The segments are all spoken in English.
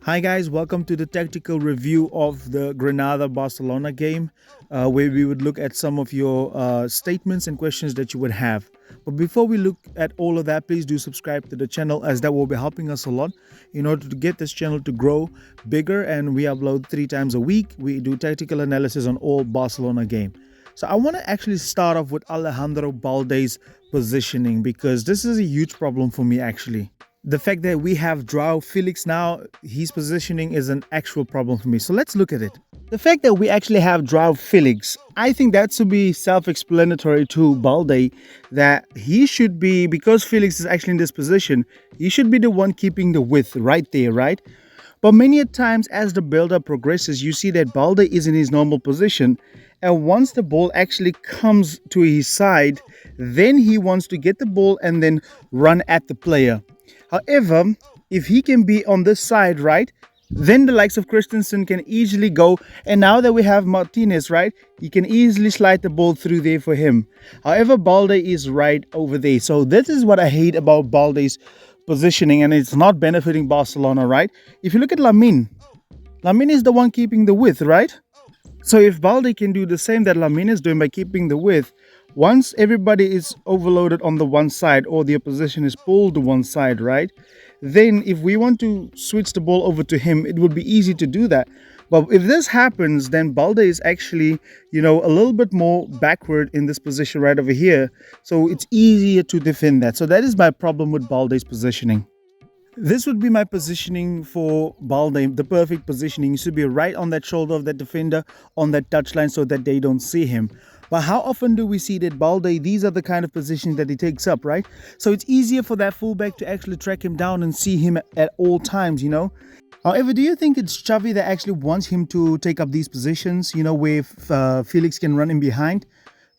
Hi guys, welcome to the tactical review of the Granada-Barcelona game, where we would look at some of your statements and questions that you would have. But before we look at all of that, please do subscribe to the channel, as that will be helping us a lot in order to get this channel to grow bigger. And we upload 3 times a week. We do tactical analysis on all Barcelona game. So I want to actually start off with Alejandro Balde's positioning, because this is a huge problem for me actually. The fact that we have Joao Felix now, his positioning is an actual problem for me. So let's look at it. The fact that we actually have Joao Felix, I think that should be self-explanatory to Balde, that he should be, because Felix is actually in this position, he should be the one keeping the width right there, right? But many a times as the build-up progresses, you see that Balde is in his normal position, and once the ball actually comes to his side, then he wants to get the ball and then run at the player. However, if he can be on this side, right, then the likes of Christensen can easily go. And now that we have Martinez, right, he can easily slide the ball through there for him. However, Balde is right over there. So this is what I hate about Balde's positioning, and it's not benefiting Barcelona, right? If you look at Lamine is the one keeping the width, right? So if Balde can do the same that Lamine is doing by keeping the width, once everybody is overloaded on the one side, or the opposition is pulled to one side, right? Then if we want to switch the ball over to him, it would be easy to do that. But if this happens, then Balde is actually, a little bit more backward in this position right over here. So it's easier to defend that. So that is my problem with Balde's positioning. This would be my positioning for Balde, the perfect positioning. He should be right on that shoulder of that defender, on that touchline, so that they don't see him. But how often do we see that Balde, these are the kind of positions that he takes up, right? So it's easier for that fullback to actually track him down and see him at all times, However, do you think it's Xavi that actually wants him to take up these positions, where Felix can run in behind?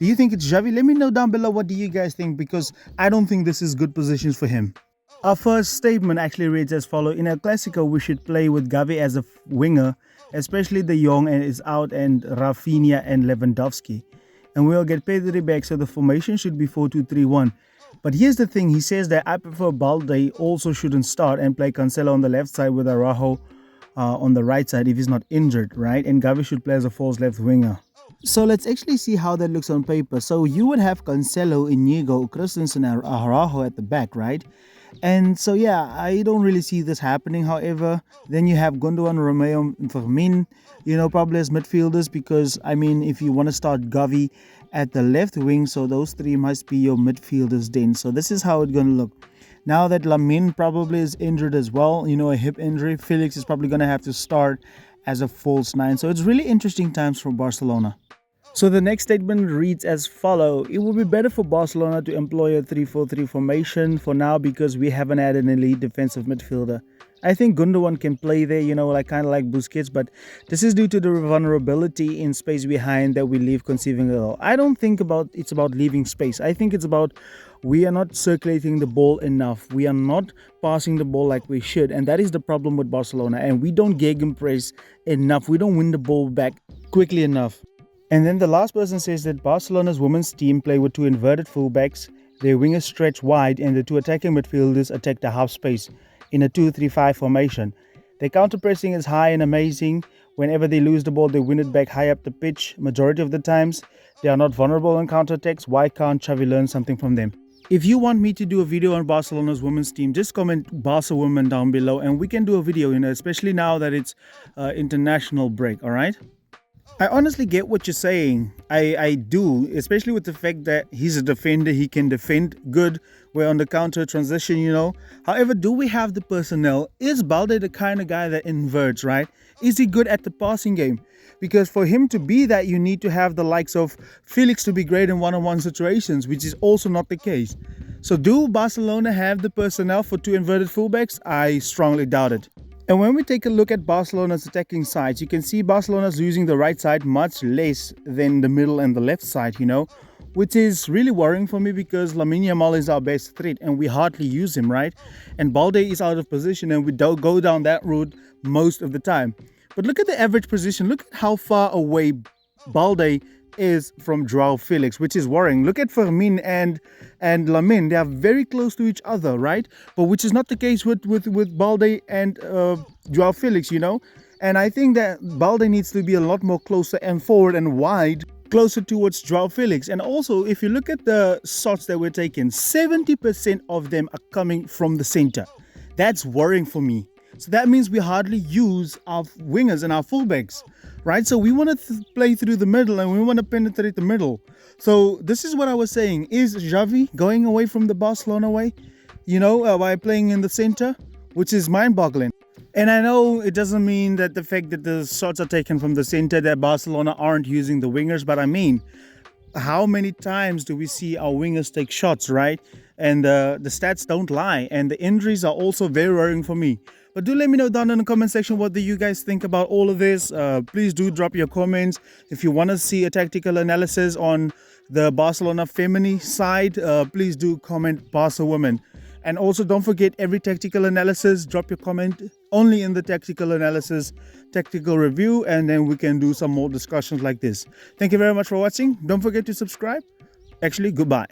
Do you think it's Xavi? Let me know down below, what do you guys think? Because I don't think this is good positions for him. Our first statement actually reads as follows: in El Clasico, we should play with Gavi as a winger, especially De Jong and is out, and Rafinha and Lewandowski. And we'll get Pedri back, so the formation should be 4-2-3-1. But here's the thing, he says that I prefer Balde also shouldn't start and play Cancelo on the left side with Araujo on the right side if he's not injured, right? And Gavi should play as a false left winger. So let's actually see how that looks on paper. So you would have Cancelo, Inigo, Christensen and Araujo at the back, right? And so yeah, I don't really see this happening. However, then you have Gundogan, Romeo and Fermin, probably as midfielders, because if you want to start Gavi at the left wing, so those three must be your midfielders then. So this is how it's going to look. Now that Lamine probably is injured as well, a hip injury, Felix is probably going to have to start as a false 9. So it's really interesting times for Barcelona. So the next statement reads as follows: it would be better for Barcelona to employ a 3-4-3 formation for now, because we haven't had an elite defensive midfielder. I think Gundogan can play there, kind of like Busquets, but this is due to the vulnerability in space behind that we leave conceiving it all. I don't think it's about leaving space. I think it's about we are not circulating the ball enough. We are not passing the ball like we should, and that is the problem with Barcelona. And we don't gegenpress enough. We don't win the ball back quickly enough. And then the last person says that Barcelona's women's team play with 2 inverted fullbacks, their wingers stretch wide, and the 2 attacking midfielders attack the half space in a 2-3-5 formation. Their counter-pressing is high and amazing. Whenever they lose the ball, they win it back high up the pitch. Majority of the times, they are not vulnerable on counterattacks. Why can't Xavi learn something from them? If you want me to do a video on Barcelona's women's team, just comment Barca women down below and we can do a video, especially now that it's international break, all right? I honestly get what you're saying. I do, especially with the fact that he's a defender. He can defend good. We're on the counter transition, However, do we have the personnel? Is Balde the kind of guy that inverts, right? Is he good at the passing game? Because for him to be that, you need to have the likes of Felix to be great in one-on-one situations, which is also not the case. So do Barcelona have the personnel for 2 inverted fullbacks? I strongly doubt it. And when we take a look at Barcelona's attacking sides, you can see Barcelona's using the right side much less than the middle and the left side, which is really worrying for me, because Lamine Yamal is our best threat and we hardly use him, right? And Balde is out of position and we don't go down that route most of the time. But look at the average position. Look at how far away Balde is from Joao Felix, which is worrying. Look at Fermin and Lamin; they are very close to each other, right? But which is not the case with Balde and Joao Felix, you know. And I think that Balde needs to be a lot more closer and forward and wide, closer towards Joao Felix. And also, if you look at the shots that we're taking, 70% of them are coming from the center. That's worrying for me. So that means we hardly use our wingers and our fullbacks, right? So we want to play through the middle and we want to penetrate the middle. So this is what I was saying. Is Xavi going away from the Barcelona way, by playing in the center, which is mind-boggling. And I know it doesn't mean that the fact that the shots are taken from the center that Barcelona aren't using the wingers, but I mean, how many times do we see our wingers take shots, right? And the stats don't lie, and the injuries are also very worrying for me. But do let me know down in the comment section what do you guys think about all of this. Please do drop your comments. If you want to see a tactical analysis on the Barcelona feminine side, please do comment Barca women. And also don't forget, every tactical analysis, drop your comment only in the tactical analysis, tactical review, and then we can do some more discussions like this. Thank you very much for watching. Don't forget to subscribe. Actually, goodbye.